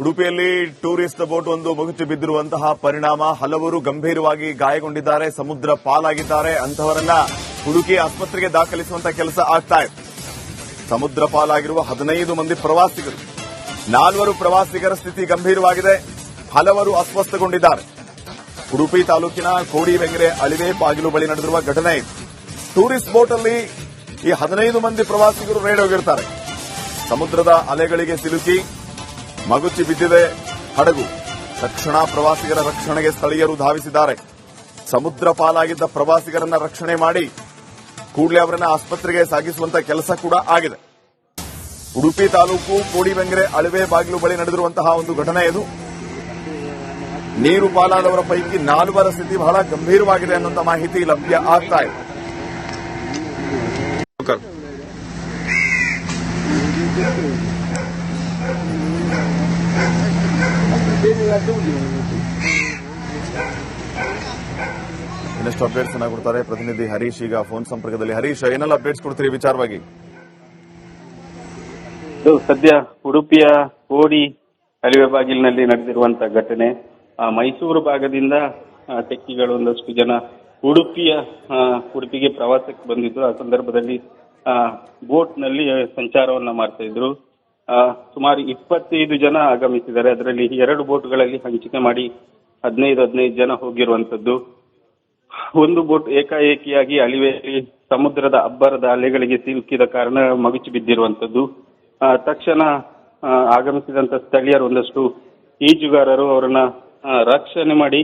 ಉಡುಪಿಯಲ್ಲಿ tourist boat ಒಂದು ಮುಗುಚಿ ಬಿದ್ದಿರುವಂತಹ ಪರಿಣಾಮ ಹಲವರು ಗಂಭೀರವಾಗಿ ಗಾಯಗೊಂಡಿದ್ದಾರೆ, ಸಮುದ್ರ ಪಾಲಾಗಿದ್ದಾರೆ. ಅಂತಹವರನ್ನ ಹುಡುಕಿ ಆಸ್ಪತ್ರೆಗೆ ದಾಖಲಿಸುವಂತಹ ಕೆಲಸ ಆಗ್ತಾ ಇದೆ. ಸಮುದ್ರ ಪಾಲಾಗಿರುವ 15 ಮಂದಿ ಪ್ರವಾಸಿಗರು, 4 ಪ್ರವಾಸಿಗರ ಸ್ಥಿತಿ ಗಂಭೀರವಾಗಿದೆ, ಹಲವರು ಅಸ್ವಸ್ಥಗೊಂಡಿದ್ದಾರೆ. ಉಡುಪಿ ತಾಲೂಕಿನ ಕೋಡಿಬೆಂಗ್ರೆ ಅಳಿವೆ ಬಾಗಿಲು ಬಳಿ ನಡೆದಿರುವ ಘಟನೆ ಇದು. ಟೂರಿಸ್ಟ್ ಬೋಟ್ ಅಲ್ಲಿ ಈ 15 ಮಂದಿ ಪ್ರವಾಸಿಗರು ರೈಡ್ ಹೋಗಿರ್ತಾರೆ. ಸಮುದ್ರದ ಅಲೆಗಳಿಗೆ ಸಿಲುಕಿ ಮಗುಚಿ ಬಿದ್ದಿದೆ ಹಡಗು. ತಕ್ಷಣ ಪ್ರವಾಸಿಗರ ರಕ್ಷಣೆಗೆ ಸ್ಥಳೀಯರು ಧಾವಿಸಿದ್ದಾರೆ. ಸಮುದ್ರ ಪಾಲಾಗಿದ್ದ ಪ್ರವಾಸಿಗರನ್ನ ರಕ್ಷಣೆ ಮಾಡಿ ಕೂಡಲೇ ಅವರನ್ನ ಆಸ್ಪತ್ರೆಗೆ ಸಾಗಿಸುವಂತ ಕೆಲಸ ಕೂಡ ಆಗಿದೆ. ಉಡುಪಿ ತಾಲೂಕು ಕೋಡಿಬೆಂಗ್ರೆ ಅಳಿವೆ ಬಾಗಿಲು ಬಳಿ ನಡೆದಿರುವಂತಹ ಒಂದು ಘಟನೆ ಇದು. ನೀರು ಪಾಲಾದವರ ಪೈಕಿ 4 ಸ್ಥಿತಿ ಬಹಳ ಗಂಭೀರವಾಗಿದೆ ಅನ್ನುವಂಥ ಮಾಹಿತಿ ಲಭ್ಯ ಆಗ್ತಾ ಇದೆ. ಇನ್ನಷ್ಟು ಅಪ್ಡೇಟ್ಸ್ ಅನ್ನ ಕೊಡ್ತಾರೆ ಪ್ರತಿನಿಧಿ ಹರೀಶ್ ಈಗ ಫೋನ್ ಸಂಪರ್ಕದಲ್ಲಿ. ಹರೀಶ್, ಏನೆಲ್ಲ ಅಪ್ಡೇಟ್ಸ್ ಕೊಡ್ತೀರಿ ವಿಚಾರವಾಗಿ? ಸದ್ಯ ಉಡುಪಿಯ ಕೋಡಿ ಅಳಿವೆ ಬಾಗಿಲಿನಲ್ಲಿ ನಡೆದಿರುವಂತಹ ಘಟನೆ. ಮೈಸೂರು ಭಾಗದಿಂದ ಟೆಕ್ಕಿಗಳು ಒಂದಷ್ಟು ಜನ ಉಡುಪಿಗೆ ಪ್ರವಾಸಕ್ಕೆ ಬಂದಿದ್ದು. ಆ ಸಂದರ್ಭದಲ್ಲಿ ಬೋಟ್ ನಲ್ಲಿ ಸಂಚಾರವನ್ನ ಮಾಡ್ತಾ ಇದ್ರು. ಸುಮಾರು 25 ಜನ ಆಗಮಿಸಿದ್ದಾರೆ. ಅದರಲ್ಲಿ 2 ಬೋಟ್ಗಳಲ್ಲಿ ಹಂಚಿಕೆ ಮಾಡಿ 15 ಜನ ಹೋಗಿರುವಂತದ್ದು. ಒಂದು ಬೋಟ್ ಏಕಾಏಕಿಯಾಗಿ ಅಳಿವೆಯಲ್ಲಿ ಸಮುದ್ರದ ಅಬ್ಬರದ ಅಲೆಗಳಿಗೆ ಸಿಲುಕಿದ ಕಾರಣ ಮಗುಚಿ ಬಿದ್ದಿರುವಂತದ್ದು. ತಕ್ಷಣ ಆಗಮಿಸಿದಂತ ಸ್ಥಳೀಯರು ಒಂದಷ್ಟು ಈಜುಗಾರರು ಅವರನ್ನ ರಕ್ಷಣೆ ಮಾಡಿ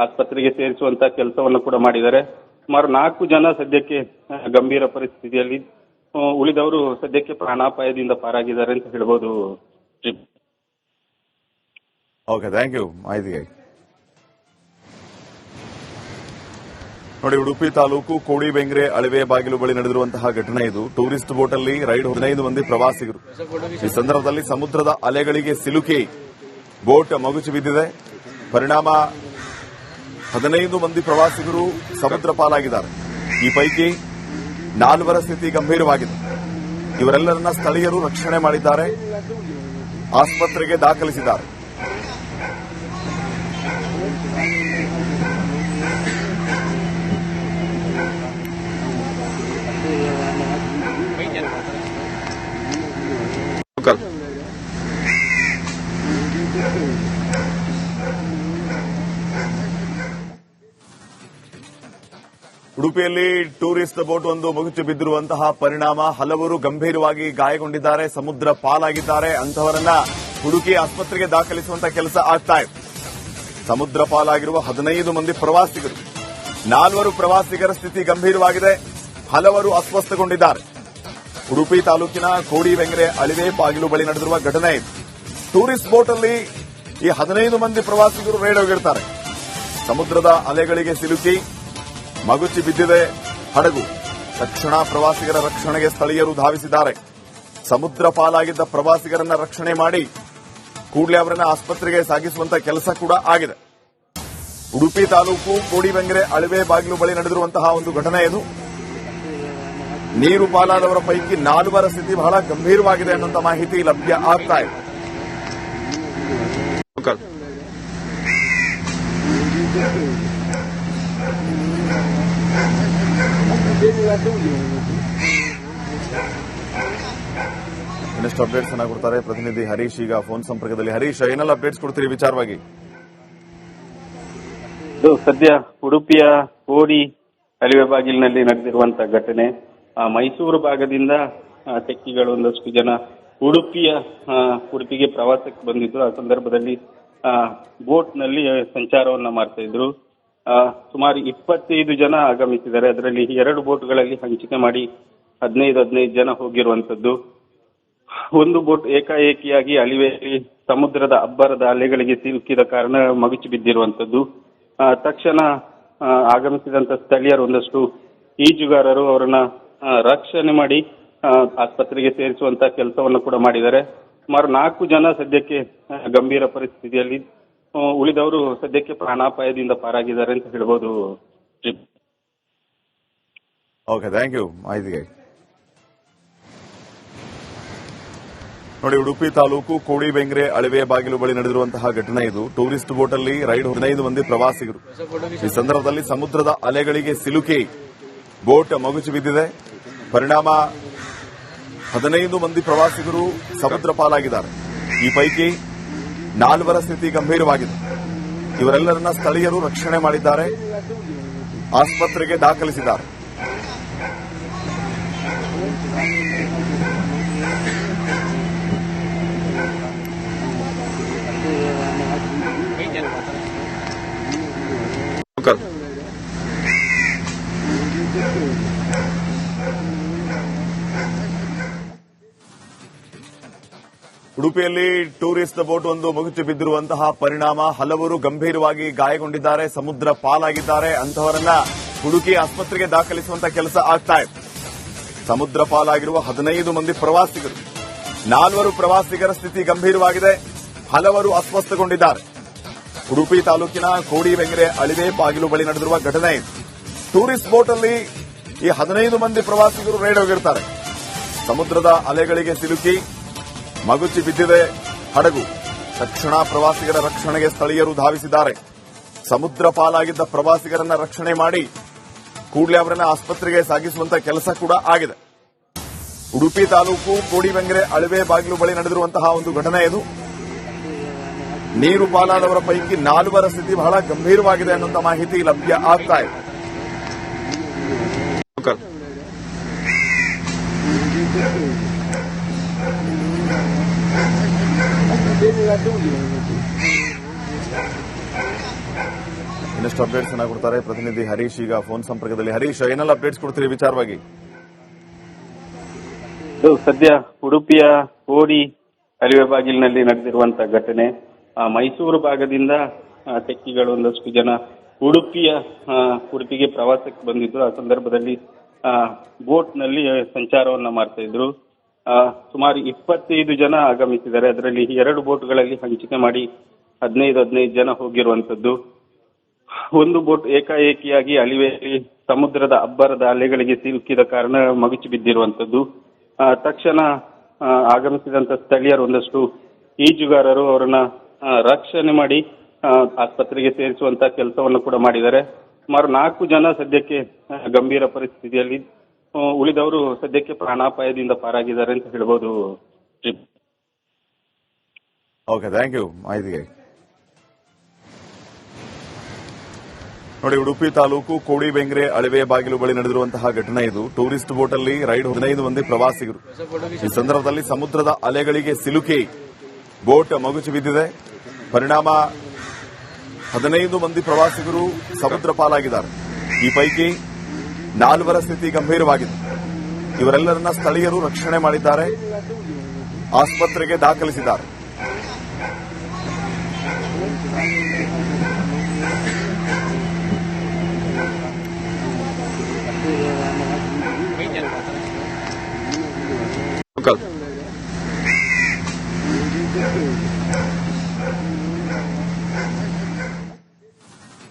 ಆಸ್ಪತ್ರೆಗೆ ಸೇರಿಸುವಂತ ಕೆಲಸವನ್ನು ಕೂಡ ಮಾಡಿದ್ದಾರೆ. ಸುಮಾರು 4 ಜನ ಸದ್ಯಕ್ಕೆ ಗಂಭೀರ ಪರಿಸ್ಥಿತಿಯಲ್ಲಿ, ಉಳಿದವರು ಸದ್ಯಕ್ಕೆ ಪ್ರಾಣಾಪಾಯದಿಂದ ಪಾರಾಗಿದ್ದಾರೆ ಅಂತ ಹೇಳ್ಬೋದು. ಓಕೆ, ಥ್ಯಾಂಕ್ ಯು ಮಾಹಿತಿಗೆ. ನೋಡಿ, ಉಡುಪಿ ತಾಲೂಕು ಕೋಡಿಬೆಂಗ್ರೆ ಅಳಿವೆ ಬಾಗಿಲು ಬಳಿ ನಡೆದಿರುವಂತಹ ಘಟನೆ ಇದು. ಟೂರಿಸ್ಟ್ ಬೋಟ್ ಅಲ್ಲಿ ರೈಡ್ 15 ಮಂದಿ ಪ್ರವಾಸಿಗರು. ಈ ಸಂದರ್ಭದಲ್ಲಿ ಸಮುದ್ರದ ಅಲೆಗಳಿಗೆ ಸಿಲುಕಿ ಬೋಟ್ ಮಗುಚಿ ಬಿದ್ದಿದೆ. ಪರಿಣಾಮ 15 ಮಂದಿ ಪ್ರವಾಸಿಗರು ಸಮುದ್ರ ಪಾಲಾಗಿದ್ದಾರೆ. ಈ ಪೈಕಿ 4 ಸ್ಥಿತಿ ಗಂಭೀರವಾಗಿದೆ. ಇವರೆಲ್ಲರನ್ನ ಸ್ಥಳೀಯರು ರಕ್ಷಣೆ ಮಾಡಿದ್ದಾರೆ, ಆಸ್ಪತ್ರೆಗೆ ದಾಖಲಿಸಿದ್ದಾರೆ. ಉಡುಪಿಯಲ್ಲಿ ಟೂರಿಸ್ಟ್ ಬೋಟ್ ಒಂದು ಮುಗುಚಿ ಬಿದ್ದಿರುವಂತಹ ಪರಿಣಾಮ ಹಲವರು ಗಂಭೀರವಾಗಿ ಗಾಯಗೊಂಡಿದ್ದಾರೆ, ಸಮುದ್ರ ಪಾಲಾಗಿದ್ದಾರೆ. ಅಂತಹವರನ್ನ ಹುಡುಕಿ ಆಸ್ಪತ್ರೆಗೆ ದಾಖಲಿಸುವಂತಹ ಕೆಲಸ ಆಗ್ತಾ ಇದೆ. ಸಮುದ್ರ ಪಾಲಾಗಿರುವ 15 ಮಂದಿ ಪ್ರವಾಸಿಗರು, 4 ಪ್ರವಾಸಿಗರ ಸ್ಥಿತಿ ಗಂಭೀರವಾಗಿದೆ, ಹಲವರು ಅಸ್ವಸ್ಥಗೊಂಡಿದ್ದಾರೆ. ಉಡುಪಿ ತಾಲೂಕಿನ ಕೋಡಿಬೆಂಗ್ರೆ ಅಳಿವೆ ಬಾಗಿಲು ಬಳಿ ನಡೆದಿರುವ ಘಟನೆ ಇದು. ಟೂರಿಸ್ಟ್ ಬೋಟ್ ಅಲ್ಲಿ ಈ 15 ಮಂದಿ ಪ್ರವಾಸಿಗರು ರೈಡ್ ಹೋಗಿರ್ತಾರೆ. ಸಮುದ್ರದ ಅಲೆಗಳಿಗೆ ಸಿಲುಕಿ ಮಗುಚಿ ಬಿದ್ದಿದೆ ಹಡಗು. ತಕ್ಷಣ ಪ್ರವಾಸಿಗರ ರಕ್ಷಣೆಗೆ ಸ್ಥಳೀಯರು ಧಾವಿಸಿದ್ದಾರೆ. ಸಮುದ್ರ ಪಾಲಾಗಿದ್ದ ಪ್ರವಾಸಿಗರನ್ನ ರಕ್ಷಣೆ ಮಾಡಿ ಕೂಡಲೇ ಅವರನ್ನ ಆಸ್ಪತ್ರೆಗೆ ಸಾಗಿಸುವಂತ ಕೆಲಸ ಕೂಡ ಆಗಿದೆ. ಉಡುಪಿ ತಾಲೂಕು ಕೋಡಿಬೆಂಗ್ರೆ ಅಳಿವೆ ಬಾಗಿಲು ಬಳಿ ನಡೆದಿರುವಂತಹ ಒಂದು ಘಟನೆ ಇದು. ನೀರು ಪಾಲಾದವರ ಪೈಕಿ 4 ಸ್ಥಿತಿ ಬಹಳ ಗಂಭೀರವಾಗಿದೆ ಅನ್ನುವಂಥ ಮಾಹಿತಿ ಲಭ್ಯ ಆಗ್ತಾ ಇದೆ. ಇನ್ನಷ್ಟು ಅಪ್ಡೇಟ್ಸ್ ಅನ್ನ ಕೊಡ್ತಾರೆ ಪ್ರತಿನಿಧಿ ಹರೀಶ್ ಈಗ ಫೋನ್ ಸಂಪರ್ಕದಲ್ಲಿ. ಹರೀಶ್, ಏನೆಲ್ಲ ಅಪ್ಡೇಟ್ಸ್ ಕೊಡ್ತೀರಿ ವಿಚಾರವಾಗಿ? ಸದ್ಯ ಉಡುಪಿಯ ಕೋಡಿ ಅಳಿವೆ ಬಾಗಿಲಿನಲ್ಲಿ ನಡೆದಿರುವಂತಹ ಘಟನೆ. ಮೈಸೂರು ಭಾಗದಿಂದ ಟೆಕ್ಕಿಗಳು ಒಂದಷ್ಟು ಜನ ಉಡುಪಿಗೆ ಪ್ರವಾಸಕ್ಕೆ ಬಂದಿದ್ದು. ಆ ಸಂದರ್ಭದಲ್ಲಿ ಬೋಟ್ ನಲ್ಲಿ ಸಂಚಾರವನ್ನ ಮಾಡ್ತಾ ಇದ್ರು. ಸುಮಾರು 25 ಜನ ಆಗಮಿಸಿದ್ದಾರೆ. ಅದರಲ್ಲಿ 2 ಬೋಟ್ಗಳಲ್ಲಿ ಹಂಚಿಕೆ ಮಾಡಿ 15 ಜನ ಹೋಗಿರುವಂತದ್ದು. ಒಂದು ಬೋಟ್ ಏಕಾಏಕಿಯಾಗಿ ಅಳಿವೆಯಲ್ಲಿ ಸಮುದ್ರದ ಅಬ್ಬರದ ಅಲೆಗಳಿಗೆ ಸಿಲುಕಿದ ಕಾರಣ ಮಗುಚಿ ಬಿದ್ದಿರುವಂತದ್ದು. ತಕ್ಷಣ ಆಗಮಿಸಿದಂತ ಸ್ಥಳೀಯರು ಒಂದಷ್ಟು ಈಜುಗಾರರು ಅವರನ್ನ ರಕ್ಷಣೆ ಮಾಡಿ ಆಸ್ಪತ್ರೆಗೆ ಸೇರಿಸುವಂತ ಕೆಲಸವನ್ನು ಕೂಡ ಮಾಡಿದ್ದಾರೆ. ಸುಮಾರು 4 ಜನ ಸದ್ಯಕ್ಕೆ ಗಂಭೀರ ಪರಿಸ್ಥಿತಿಯಲ್ಲಿ, ಉಳಿದವರು ಸದ್ಯಕ್ಕೆ ಪ್ರಾಣಾಪಾಯದಿಂದ ಪಾರಾಗಿದ್ದಾರೆ ಅಂತ ಹೇಳ್ಬೋದು. ಓಕೆ, ಥ್ಯಾಂಕ್ ಯು ಮಾಹಿತಿಗೆ. ನೋಡಿ, ಉಡುಪಿ ತಾಲೂಕು ಕೋಡಿಬೆಂಗ್ರೆ ಅಳಿವೆ ಬಾಗಿಲು ಬಳಿ ನಡೆದಿರುವಂತಹ ಘಟನೆ ಇದು. ಟೂರಿಸ್ಟ್ ಬೋಟ್ ಅಲ್ಲಿ ರೈಡ್ 15 ಮಂದಿ ಪ್ರವಾಸಿಗರು. ಈ ಸಂದರ್ಭದಲ್ಲಿ ಸಮುದ್ರದ ಅಲೆಗಳಿಗೆ ಸಿಲುಕಿ ಬೋಟ್ ಮಗುಚಿ ಬಿದ್ದಿದೆ. ಪರಿಣಾಮ 15 ಮಂದಿ ಪ್ರವಾಸಿಗರು ಸಮುದ್ರ ಪಾಲಾಗಿದ್ದಾರೆ. ಈ ಪೈಕಿ 4 ಸ್ಥಿತಿ ಗಂಭೀರವಾಗಿದೆ. ಇವರೆಲ್ಲರನ್ನ ಸ್ಥಳೀಯರು ರಕ್ಷಣೆ ಮಾಡಿದ್ದಾರೆ, ಆಸ್ಪತ್ರೆಗೆ ದಾಖಲಿಸಿದ್ದಾರೆ. ಉಡುಪಿಯಲ್ಲಿ ಟೂರಿಸ್ಟ್ ಬೋಟ್ ಒಂದು ಮಗುಚಿ ಬಿದ್ದಿರುವಂತಹ ಪರಿಣಾಮ ಹಲವರು ಗಂಭೀರವಾಗಿ ಗಾಯಗೊಂಡಿದ್ದಾರೆ, ಸಮುದ್ರ ಪಾಲಾಗಿದ್ದಾರೆ. ಅಂತಹವರನ್ನ ಹುಡುಕಿ ಆಸ್ಪತ್ರೆಗೆ ದಾಖಲಿಸುವಂತ ಕೆಲಸ ಆಗ್ತಾ ಇದೆ. ಸಮುದ್ರ ಪಾಲಾಗಿರುವ 15 ಮಂದಿ ಪ್ರವಾಸಿಗರು, 4 ಪ್ರವಾಸಿಗರ ಸ್ಥಿತಿ ಗಂಭೀರವಾಗಿದೆ, ಹಲವರು ಅಸ್ವಸ್ಥಗೊಂಡಿದ್ದಾರೆ. ಉಡುಪಿ ತಾಲೂಕಿನ ಕೋಡಿಬೆಂಗ್ರೆ ಅಳಿವೆ ಬಾಗಿಲು ಬಳಿ ನಡೆದಿರುವ ಘಟನೆ ಇದು. ಟೂರಿಸ್ಟ್ ಬೋಟ್ ಅಲ್ಲಿ ಈ 15 ಮಂದಿ ಪ್ರವಾಸಿಗರು ರೈಡ್ ಹೋಗಿರ್ತಾರೆ. ಸಮುದ್ರದ ಅಲೆಗಳಿಗೆ ಸಿಲುಕಿ ಮಗುಚಿ ಬಿದ್ದಿದೆ ಹಡಗು. ತಕ್ಷಣ ಪ್ರವಾಸಿಗರ ರಕ್ಷಣೆಗೆ ಸ್ಥಳೀಯರು ಧಾವಿಸಿದ್ದಾರೆ. ಸಮುದ್ರ ಪಾಲಾಗಿದ್ದ ಪ್ರವಾಸಿಗರನ್ನ ರಕ್ಷಣೆ ಮಾಡಿ ಕೂಡಲೇ ಅವರನ್ನ ಆಸ್ಪತ್ರೆಗೆ ಸಾಗಿಸುವಂತ ಕೆಲಸ ಕೂಡ ಆಗಿದೆ. ಉಡುಪಿ ತಾಲೂಕು ಕೋಡಿಬೆಂಗ್ರೆ ಅಳಿವೆ ಬಾಗಿಲು ಬಳಿ ನಡೆದಿರುವಂತಹ ಒಂದು ಘಟನೆ ಇದು. ನೀರು ಪಾಲಾದವರ ಪೈಕಿ 4 ಸ್ಥಿತಿ ಬಹಳ ಗಂಭೀರವಾಗಿದೆ ಅನ್ನುವಂಥ ಮಾಹಿತಿ ಲಭ್ಯ ಆಗ್ತಾ ಇದೆ. ಇನ್ನಷ್ಟು ಅಪ್ಡೇಟ್ಸ್ ಅನ್ನ ಕೊಡ್ತಾರೆ ಪ್ರತಿನಿಧಿ ಹರೀಶ್ ಈಗ ಫೋನ್ ಸಂಪರ್ಕದಲ್ಲಿ. ಹರೀಶ್, ಏನೆಲ್ಲ ಅಪ್ಡೇಟ್ಸ್ ಕೊಡ್ತೀರಿ ವಿಚಾರವಾಗಿ? ಸದ್ಯ ಉಡುಪಿಯ ಕೋಡಿ ಅಳಿವೆ ಬಾಗಿಲಿನಲ್ಲಿ ನಡೆದಿರುವಂತಹ ಘಟನೆ. ಮೈಸೂರು ಭಾಗದಿಂದ ಟೆಕ್ಕಿಗಳು ಒಂದಷ್ಟು ಜನ ಉಡುಪಿಗೆ ಪ್ರವಾಸಕ್ಕೆ ಬಂದಿದ್ರು. ಆ ಸಂದರ್ಭದಲ್ಲಿ ಬೋಟ್ ನಲ್ಲಿ ಸಂಚಾರವನ್ನ ಮಾಡ್ತಾ ಇದ್ರು. ಸುಮಾರು 25 ಜನ ಆಗಮಿಸಿದ್ದಾರೆ. ಅದರಲ್ಲಿ 2 ಬೋಟ್ಗಳಲ್ಲಿ ಹಂಚಿಕೆ ಮಾಡಿ 15 ಜನ ಹೋಗಿರುವಂತದ್ದು. ಒಂದು ಬೋಟ್ ಏಕಾಏಕಿಯಾಗಿ ಅಳಿವೆಯಲ್ಲಿ ಸಮುದ್ರದ ಅಬ್ಬರದ ಅಲೆಗಳಿಗೆ ಸಿಲುಕಿದ ಕಾರಣ ಮಗುಚಿ ಬಿದ್ದಿರುವಂತದ್ದು. ತಕ್ಷಣ ಆಗಮಿಸಿದಂತ ಸ್ಥಳೀಯರು ಒಂದಷ್ಟು ಈಜುಗಾರರು ಅವರನ್ನ ರಕ್ಷಣೆ ಮಾಡಿ ಆಸ್ಪತ್ರೆಗೆ ಸೇರಿಸುವಂತ ಕೆಲಸವನ್ನು ಕೂಡ ಮಾಡಿದ್ದಾರೆ. ಸುಮಾರು 4 ಜನ ಸದ್ಯಕ್ಕೆ ಗಂಭೀರ ಪರಿಸ್ಥಿತಿಯಲ್ಲಿ, ಉಳಿದವರು ಸದ್ಯಕ್ಕೆ ಪ್ರಾಣಾಪಾಯದಿಂದ ಪಾರಾಗಿದ್ದಾರೆ ಅಂತ ಹೇಳ್ಬೋದು. ಓಕೆ, ಥ್ಯಾಂಕ್ ಯು ಮಾಹಿತಿಗೆ. ನೋಡಿ, ಉಡುಪಿ ತಾಲೂಕು ಕೋಡಿಬೆಂಗ್ರೆ ಅಳಿವೆ ಬಾಗಿಲು ಬಳಿ ನಡೆದಿರುವಂತಹ ಘಟನೆ ಇದು. ಟೂರಿಸ್ಟ್ ಬೋಟ್ ಅಲ್ಲಿ ರೈಡ್ 15 ಮಂದಿ ಪ್ರವಾಸಿಗರು. ಈ ಸಂದರ್ಭದಲ್ಲಿ ಸಮುದ್ರದ ಅಲೆಗಳಿಗೆ ಸಿಲುಕಿ ಬೋಟ್ ಮಗುಚಿ ಬಿದ್ದಿದೆ. ಪರಿಣಾಮ 15 ಮಂದಿ ಪ್ರವಾಸಿಗರು ಸಮುದ್ರ ಪಾಲಾಗಿದ್ದಾರೆ. ಈ ಪೈಕಿ 4 ಸ್ಥಿತಿ ಗಂಭೀರವಾಗಿದೆ. ಇವರೆಲ್ಲರನ್ನ ಸ್ಥಳೀಯರು ರಕ್ಷಣೆ ಮಾಡಿದ್ದಾರೆ, ಆಸ್ಪತ್ರೆಗೆ ದಾಖಲಿಸಿದ್ದಾರೆ.